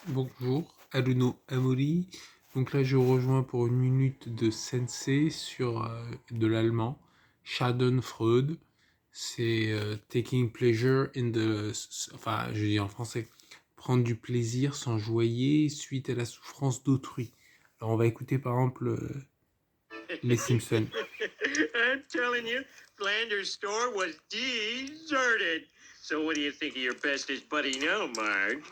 Bonjour, Aluno Amori. Donc là, je rejoins pour une minute de sensei sur de l'allemand. Schadenfreude, c'est taking pleasure in the... Enfin, je dis en français, prendre du plaisir, s'enjoyer suite à la souffrance d'autrui. Alors on va écouter par exemple les Simpsons. I'm telling you, Flanders' store was deserted. So what do you think of your bestest buddy now, Marge?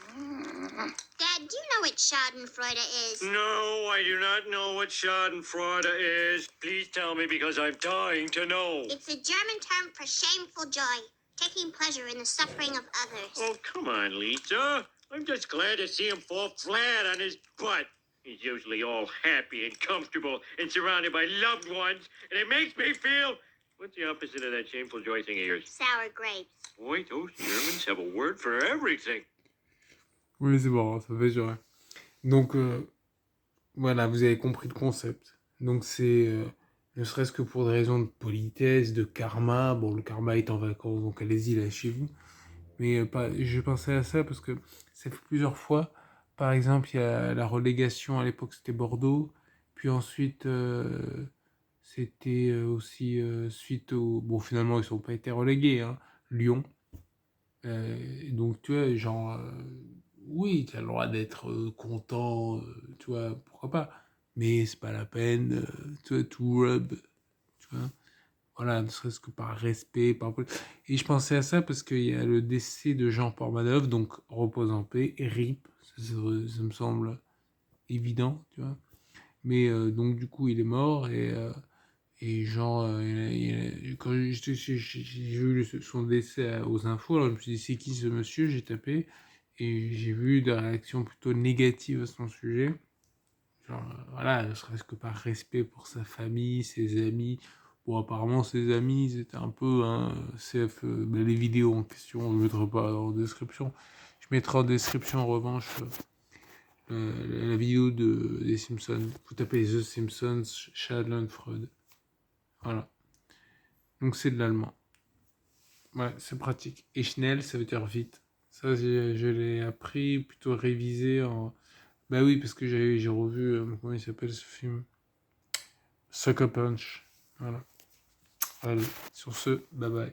Dad, do you know what Schadenfreude is? No, I do not know what Schadenfreude is. Please tell me because I'm dying to know. It's a German term for shameful joy, taking pleasure in the suffering of others. Oh, come on, Lisa. I'm just glad to see him fall flat on his butt. He's usually all happy and comfortable and surrounded by loved ones, and it makes me feel... What's the opposite of that shameful joy thing of yours? Sour grapes. Boy, those Germans have a word for everything. Oui, c'est bon, ça fait genre. Donc voilà, vous avez compris le concept. Donc c'est ne serait-ce que pour des raisons de politesse, de karma. Bon, le karma est en vacances, donc allez-y, lâchez-vous. Mais je pensais à ça parce que ça fait plusieurs fois. Par exemple, il y a la relégation, à l'époque c'était Bordeaux. Puis ensuite, c'était aussi suite au... Bon, finalement, ils n'ont pas été relégués, hein, Lyon. Donc, tu vois, genre, oui, tu as le droit d'être content, tu vois, pourquoi pas. Mais c'est pas la peine, tu vois, to rub, tu vois. Voilà, ne serait-ce que par respect, par... Et je pensais à ça parce qu'il y a le décès de Jean Portmanov, donc repose en paix, et RIP, ça me semble évident, tu vois. Mais donc du coup, il est mort et genre, quand j'ai vu son décès aux infos, alors je me suis dit, c'est qui ce monsieur? J'ai tapé et j'ai vu des réactions plutôt négatives à son sujet. Genre, voilà, ne serait-ce que par respect pour sa famille, ses amis. Bon, apparemment, ses amis, c'était un peu un CF. Les vidéos en question, je ne mettrai pas en description. Je mettrai en description, en revanche, la vidéo des Simpsons. Vous tapez The Simpsons, Schadenfreude. Voilà. Donc, c'est de l'allemand. Ouais, c'est pratique. Et Schnell, ça veut dire vite. Ça, je l'ai appris, plutôt révisé en... Bah oui, parce que j'ai revu, comment il s'appelle ce film? Sucker Punch. Voilà. Allez, sur ce, bye bye.